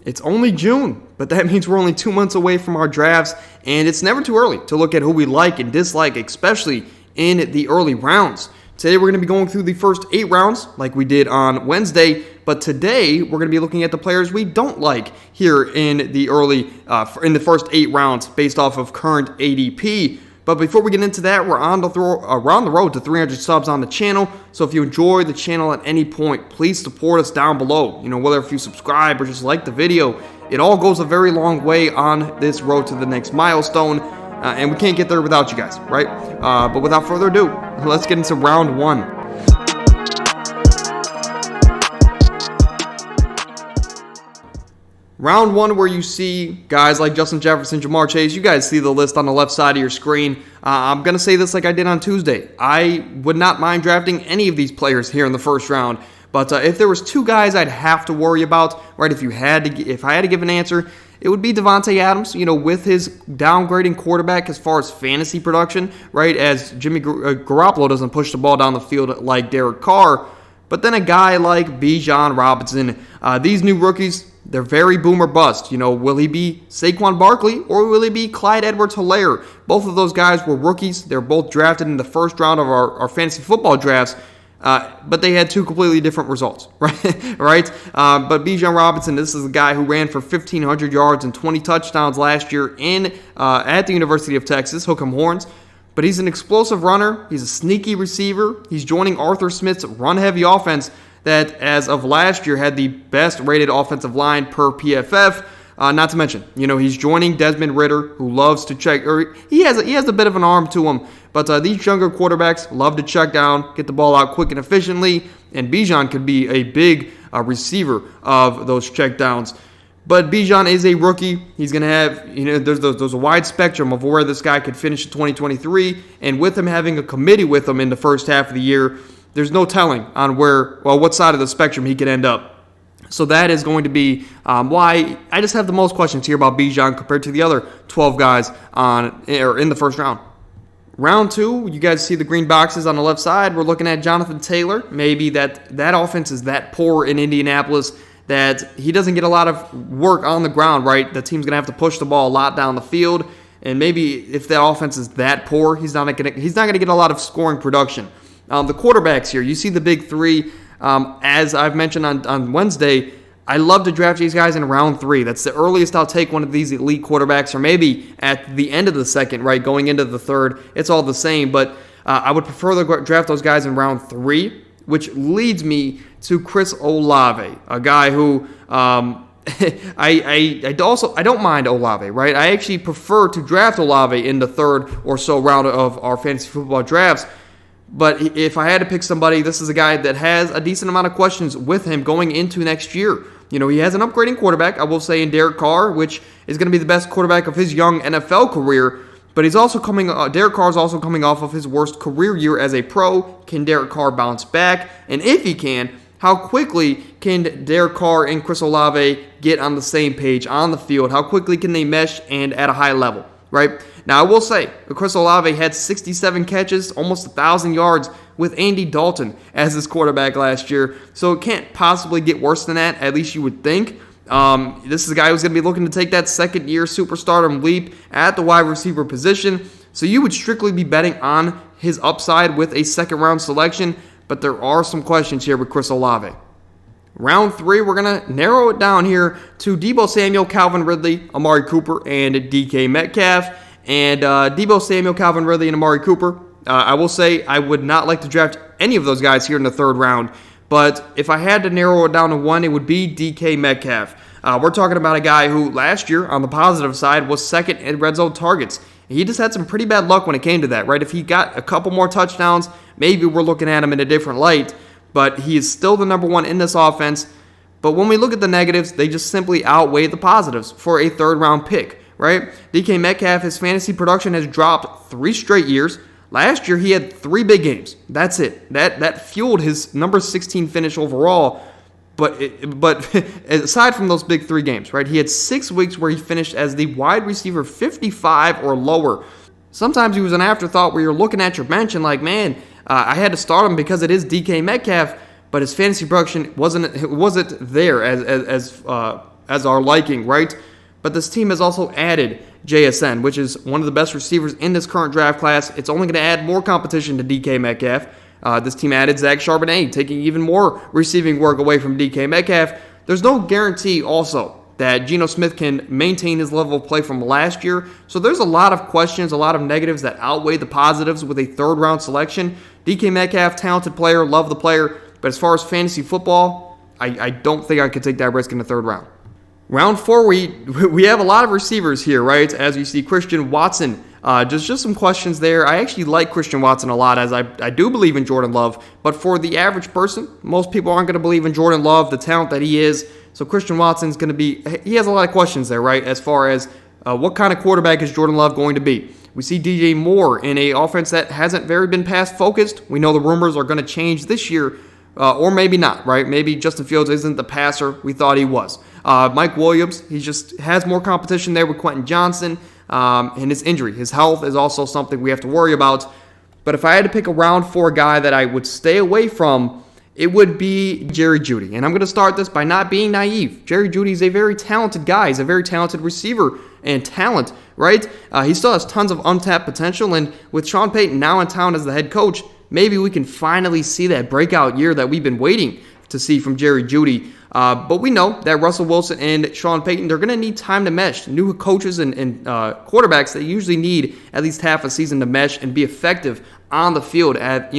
It's only June, but that means we're only 2 months away from our drafts, and it's never too early to look at who we like and dislike, especially in the early rounds. Today we're going to be going through the first 8 rounds like we did on Wednesday, but today we're going to be looking at the players we don't like here in the first 8 rounds based off of current ADP. But before we get into that, we're on the road to 300 subs on the channel. So if you enjoy the channel at any point, please support us down below. Whether if you subscribe or just like the video, it all goes a very long way on this road to the next milestone. And we can't get there without you guys, right? But without further ado, let's get into round 1. Round 1, where you see guys like Justin Jefferson, Ja'Marr Chase. You guys see the list on the left side of your screen. I'm going to say this like I did on Tuesday. I would not mind drafting any of these players here in the first round. But if there was 2 guys I'd have to worry about, right, if I had to give an answer, it would be Davante Adams, with his downgrading quarterback as far as fantasy production, right, as Jimmy Garoppolo doesn't push the ball down the field like Derek Carr. But then a guy like Bijan Robinson, these new rookies, they're very boom or bust. Will he be Saquon Barkley or will he be Clyde Edwards-Helaire? Both of those guys were rookies. They're both drafted in the first round of our fantasy football drafts. But they had 2 completely different results, right? But Bijan Robinson, this is a guy who ran for 1,500 yards and 20 touchdowns last year at the University of Texas, Hook 'em Horns. But he's an explosive runner. He's a sneaky receiver. He's joining Arthur Smith's run-heavy offense that, as of last year, had the best-rated offensive line per PFF. Not to mention, he's joining Desmond Ridder, who loves to check. Or he has a bit of an arm to him. But these younger quarterbacks love to check down, get the ball out quick and efficiently, and Bijan could be a big receiver of those check downs. But Bijan is a rookie. He's going to have, there's a wide spectrum of where this guy could finish in 2023. And with him having a committee with him in the first half of the year, there's no telling on what side of the spectrum he could end up. So that is going to be why I just have the most questions here about Bijan compared to the other 12 guys in the first round. Round 2, you guys see the green boxes on the left side. We're looking at Jonathan Taylor. Maybe that offense is that poor in Indianapolis that he doesn't get a lot of work on the ground, right? The team's going to have to push the ball a lot down the field. And maybe if that offense is that poor, he's not going to get a lot of scoring production. The quarterbacks here, you see the big 3. As I've mentioned on Wednesday, I love to draft these guys in round 3. That's the earliest I'll take one of these elite quarterbacks, or maybe at the end of the second, right, going into the third. It's all the same, but I would prefer to draft those guys in round 3, which leads me to Chris Olave, a guy who I don't mind Olave, right? I actually prefer to draft Olave in the third or so round of our fantasy football drafts. But if I had to pick somebody, this is a guy that has a decent amount of questions with him going into next year. He has an upgrading quarterback, I will say, in Derek Carr, which is going to be the best quarterback of his young NFL career. But Derek Carr is also coming off of his worst career year as a pro. Can Derek Carr bounce back? And if he can, how quickly can Derek Carr and Chris Olave get on the same page on the field? How quickly can they mesh and at a high level, right? Now, I will say, Chris Olave had 67 catches, almost 1,000 yards with Andy Dalton as his quarterback last year. So it can't possibly get worse than that, at least you would think. This is a guy who's going to be looking to take that second-year superstardom leap at the wide receiver position. So you would strictly be betting on his upside with a second-round selection. But there are some questions here with Chris Olave. Round 3, we're going to narrow it down here to Deebo Samuel, Calvin Ridley, Amari Cooper, and DK Metcalf. And Deebo Samuel, Calvin Ridley, and Amari Cooper. I will say I would not like to draft any of those guys here in the third round. But if I had to narrow it down to one, it would be DK Metcalf. We're talking about a guy who last year, on the positive side, was second in red zone targets. He just had some pretty bad luck when it came to that, right? If he got a couple more touchdowns, maybe we're looking at him in a different light. But he is still the number 1 in this offense. But when we look at the negatives, they just simply outweigh the positives for a third-round pick, right? DK Metcalf, his fantasy production has dropped 3 straight years. Last year, he had 3 big games. That's it. That fueled his number 16 finish overall. But aside from those big 3 games, right, he had 6 weeks where he finished as the wide receiver 55 or lower. Sometimes he was an afterthought where you're looking at your bench and like, man, I had to start him because it is DK Metcalf, but his fantasy production wasn't there as as our liking, right? But this team has also added JSN, which is one of the best receivers in this current draft class. It's only going to add more competition to DK Metcalf. This team added Zach Charbonnet, taking even more receiving work away from DK Metcalf. There's no guarantee also that Geno Smith can maintain his level of play from last year. So there's a lot of questions, a lot of negatives that outweigh the positives with a third-round selection. DK Metcalf, talented player, love the player. But as far as fantasy football, I don't think I could take that risk in the third round. Round 4, we have a lot of receivers here, right? As you see, Christian Watson. Just some questions there. I actually like Christian Watson a lot, as I do believe in Jordan Love. But for the average person, most people aren't going to believe in Jordan Love, the talent that he is. So Christian Watson's going to be, he has a lot of questions there, right? As far as what kind of quarterback is Jordan Love going to be? We see DJ Moore in an offense that hasn't very been pass-focused. We know the rumors are going to change this year, or maybe not, right? Maybe Justin Fields isn't the passer we thought he was. Mike Williams, he just has more competition there with Quentin Johnson. And his injury, his health is also something we have to worry about. But if I had to pick a round 4 guy that I would stay away from, it would be Jerry Jeudy. And I'm going to start this by not being naive. Jerry Jeudy is a very talented guy. He's a very talented receiver and talent, right? He still has tons of untapped potential. And with Sean Payton now in town as the head coach, maybe we can finally see that breakout year that we've been waiting to see from Jerry Jeudy. But we know that Russell Wilson and Sean Payton, they're going to need time to mesh. New coaches and quarterbacks, they usually need at least half a season to mesh and be effective on the field. Have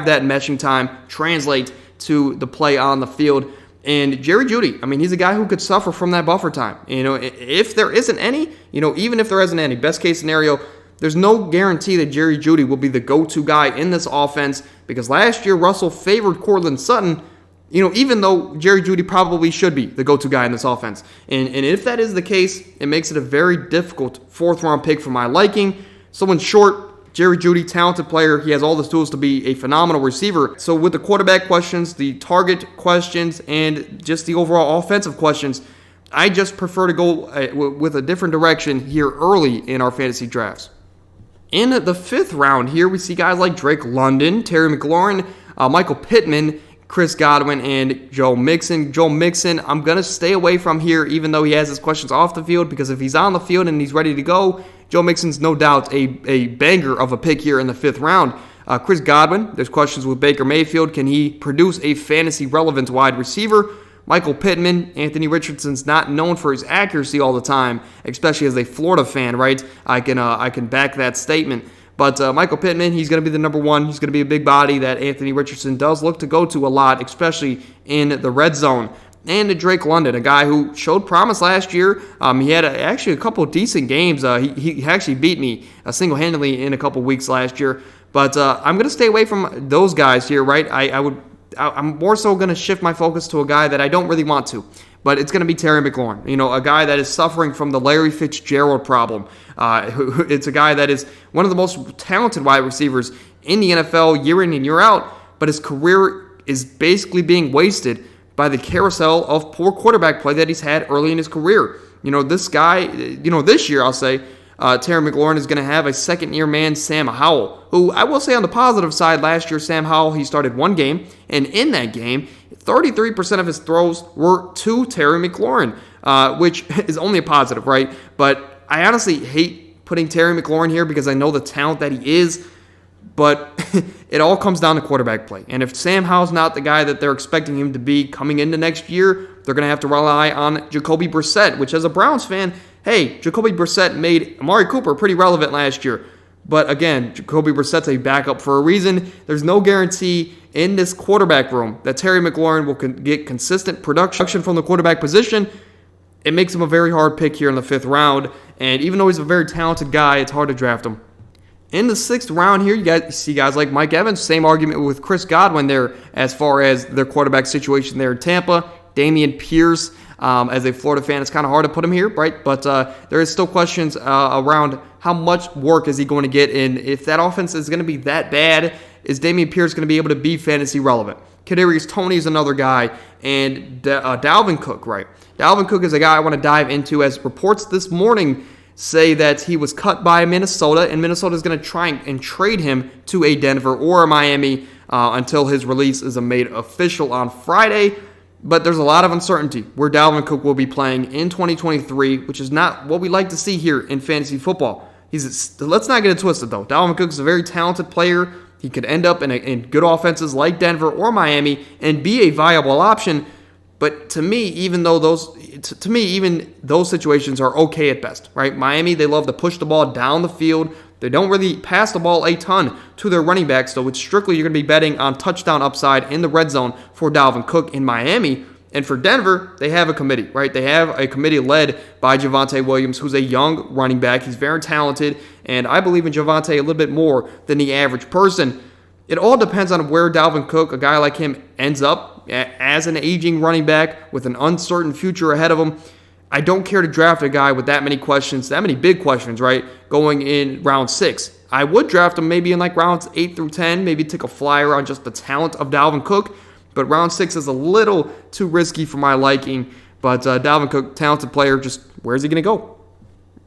that meshing time translate to the play on the field. And Jerry Jeudy, I mean, he's a guy who could suffer from that buffer time. If there isn't any, even if there isn't any, best case scenario, there's no guarantee that Jerry Jeudy will be the go-to guy in this offense, because last year Russell favored Courtland Sutton, even though Jerry Jeudy probably should be the go-to guy in this offense. And if that is the case, it makes it a very difficult 4th-round pick for my liking. So in short, Jerry Jeudy, talented player. He has all the tools to be a phenomenal receiver. So with the quarterback questions, the target questions, and just the overall offensive questions, I just prefer to go with a different direction here early in our fantasy drafts. In the 5th round here, we see guys like Drake London, Terry McLaurin, Michael Pittman, Chris Godwin, and Joe Mixon. Joe Mixon, I'm going to stay away from here, even though he has his questions off the field, because if he's on the field and he's ready to go, Joe Mixon's no doubt a banger of a pick here in the 5th round. Chris Godwin, there's questions with Baker Mayfield. Can he produce a fantasy-relevant wide receiver? Michael Pittman, Anthony Richardson's not known for his accuracy all the time, especially as a Florida fan, right? I can back that statement. But Michael Pittman, he's going to be the number 1. He's going to be a big body that Anthony Richardson does look to go to a lot, especially in the red zone. And Drake London, a guy who showed promise last year. He had actually a couple of decent games. He actually beat me single-handedly in a couple weeks last year. But I'm going to stay away from those guys here, right? I'm more so going to shift my focus to a guy that I don't really want to. But it's going to be Terry McLaurin, a guy that is suffering from the Larry Fitzgerald problem. It's a guy that is one of the most talented wide receivers in the NFL year in and year out, but his career is basically being wasted by the carousel of poor quarterback play that he's had early in his career. This guy, this year I'll say, Terry McLaurin is going to have a second-year man, Sam Howell, who I will say on the positive side, last year Sam Howell, he started one game, and in that game, 33% of his throws were to Terry McLaurin, which is only a positive, right? But I honestly hate putting Terry McLaurin here because I know the talent that he is, but it all comes down to quarterback play. And if Sam Howell's not the guy that they're expecting him to be coming into next year, they're going to have to rely on Jacoby Brissett, which as a Browns fan, hey, Jacoby Brissett made Amari Cooper pretty relevant last year. But again, Jacoby Brissett's a backup for a reason. There's no guarantee in this quarterback room that Terry McLaurin will get consistent production from the quarterback position. It makes him a very hard pick here in the 5th round. And even though he's a very talented guy, it's hard to draft him. In the 6th round here, you see guys like Mike Evans. Same argument with Chris Godwin there as far as their quarterback situation there in Tampa. Dameon Pierce, as a Florida fan, it's kind of hard to put him here, right? But there is still questions around how much work is he going to get, and if that offense is going to be that bad, is Dameon Pierce going to be able to be fantasy relevant? Kadarius Toney is another guy, and Dalvin Cook, right? Dalvin Cook is a guy I want to dive into, as reports this morning say that he was cut by Minnesota, and Minnesota is going to try and trade him to a Denver or a Miami until his release is made official on Friday. But there's a lot of uncertainty where Dalvin Cook will be playing in 2023, which is not what we like to see here in fantasy football. Let's not get it twisted, though. Dalvin Cook is a very talented player. He could end up in good offenses like Denver or Miami and be a viable option. But to me, even those situations are okay at best, right? Miami, they love to push the ball down the field. They don't really pass the ball a ton to their running backs, so it's strictly you're going to be betting on touchdown upside in the red zone for Dalvin Cook in Miami. And for Denver, they have a committee, right? They have a committee led by Javonte Williams, who's a young running back. He's very talented, and I believe in Javonte a little bit more than the average person. It all depends on where Dalvin Cook, a guy like him, ends up as an aging running back with an uncertain future ahead of him. I don't care to draft a guy with that many questions, that many big questions, right, going in round 6. I would draft him maybe in like rounds 8 through 10, maybe take a flyer on just the talent of Dalvin Cook. But round 6 is a little too risky for my liking. But Dalvin Cook, talented player, just where's he going to go?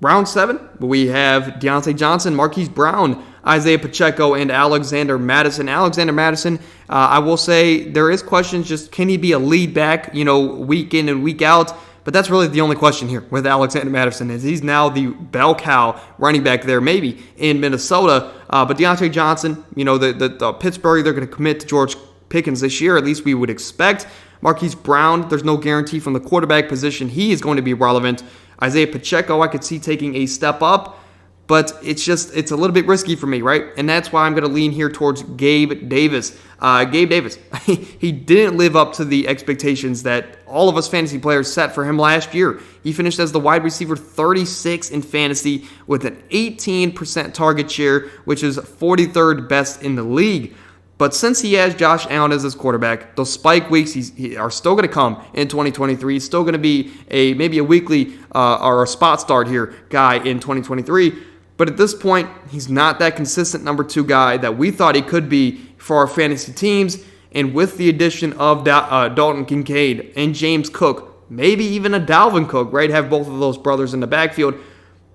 Round 7, we have Deontay Johnson, Marquise Brown, Isaiah Pacheco, and Alexander Mattison. Alexander Mattison, I will say there is questions, just can he be a lead back, week in and week out? But that's really the only question here with Alexander Mattison is he's now the bell cow running back there, maybe in Minnesota. But Deontay Johnson, the Pittsburgh, they're going to commit to George Pickens this year, at least we would expect. Marquise Brown, there's no guarantee from the quarterback position he is going to be relevant. Isaiah Pacheco, I could see taking a step up, but it's a little bit risky for me, right? And that's why I'm going to lean here towards Gabe Davis. Gabe Davis, he didn't live up to the expectations that all of us fantasy players set for him last year. He finished as the wide receiver 36 in fantasy with an 18% target share, which is 43rd best in the league. But since he has Josh Allen as his quarterback, those spike weeks are still going to come in 2023. He's still going to be maybe a weekly or a spot start here guy in 2023. But at this point, he's not that consistent number 2 guy that we thought he could be for our fantasy teams. And with the addition of Dalton Kincaid and James Cook, maybe even a Dalvin Cook, right? Have both of those brothers in the backfield.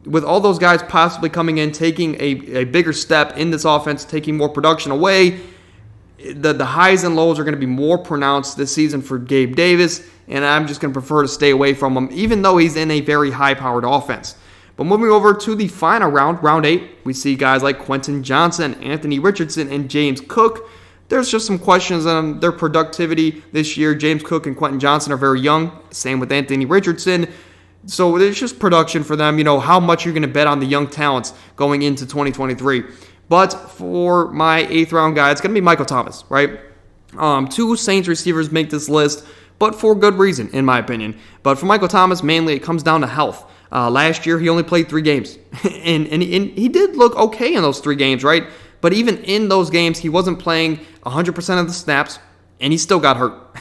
With all those guys possibly coming in, taking a bigger step in this offense, taking more production away, the highs and lows are going to be more pronounced this season for Gabe Davis, and I'm just going to prefer to stay away from him, even though he's in a very high-powered offense. But moving over to the final round, round 8, we see guys like Quentin Johnson, Anthony Richardson, and James Cook. There's just some questions on their productivity this year. James Cook and Quentin Johnson are very young, same with Anthony Richardson. So there's just production for them, how much you're going to bet on the young talents going into 2023. But for my 8th round guy, it's going to be Michael Thomas, right? 2 Saints receivers make this list, but for good reason, in my opinion. But for Michael Thomas, mainly it comes down to health. Last year, he only played 3 games, and he did look okay in those 3 games, right? But even in those games, he wasn't playing 100% of the snaps, and he still got hurt.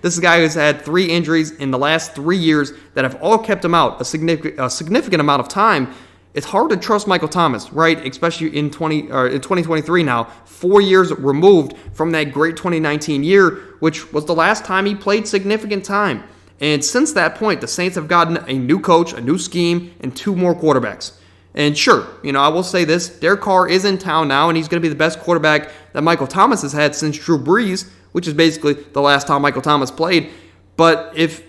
This is a guy who's had 3 injuries in the last 3 years that have all kept him out a significant amount of time. It's hard to trust Michael Thomas, right? Especially in 2023 now, 4 years removed from that great 2019 year, which was the last time he played significant time. And since that point, the Saints have gotten a new coach, a new scheme, and 2 more quarterbacks. And sure, I will say this, Derek Carr is in town now, and he's going to be the best quarterback that Michael Thomas has had since Drew Brees, which is basically the last time Michael Thomas played. But if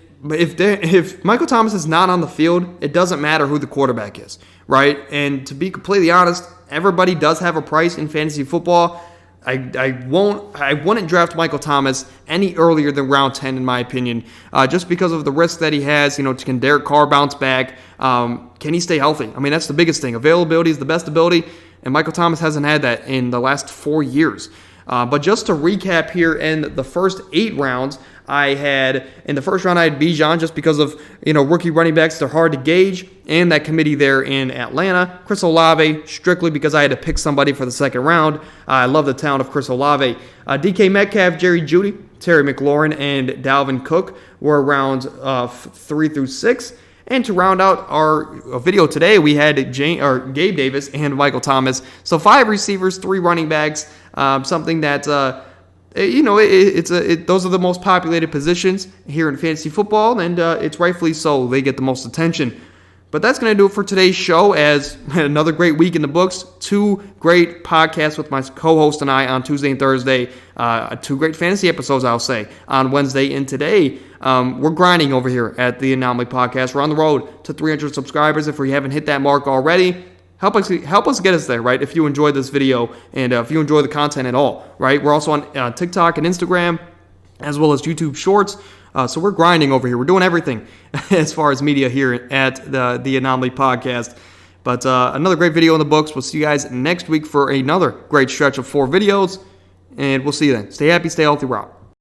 Michael Thomas is not on the field, it doesn't matter who the quarterback is, right? And to be completely honest, everybody does have a price in fantasy football. I wouldn't draft Michael Thomas any earlier than round 10, in my opinion, just because of the risk that he has. Can Derek Carr bounce back? Can he stay healthy? I mean, that's the biggest thing. Availability is the best ability, and Michael Thomas hasn't had that in the last 4 years. But just to recap here, in the first 8 rounds, in the first round I had Bijan just because of, rookie running backs, they're hard to gauge, and that committee there in Atlanta. Chris Olave, strictly because I had to pick somebody for the second round. I love the talent of Chris Olave. DK Metcalf, Jerry Jeudy, Terry McLaurin, and Dalvin Cook were rounds 3 through 6. And to round out our video today, we had Gabe Davis and Michael Thomas. So 5 receivers, 3 running backs, something that those are the most populated positions here in fantasy football, and it's rightfully so. They get the most attention. But that's going to do it for today's show, as another great week in the books. 2 great podcasts with my co-host and I on Tuesday and Thursday. 2 great fantasy episodes, I'll say, on Wednesday. And today, we're grinding over here at the Anomaly Podcast. We're on the road to 300 subscribers. If we haven't hit that mark already, help us get us there, right? If you enjoyed this video and if you enjoy the content at all, right? We're also on TikTok and Instagram, as well as YouTube Shorts. So we're grinding over here. We're doing everything as far as media here at the Anomaly Podcast. But another great video in the books. We'll see you guys next week for another great stretch of 4 videos. And we'll see you then. Stay happy, stay healthy, we're out.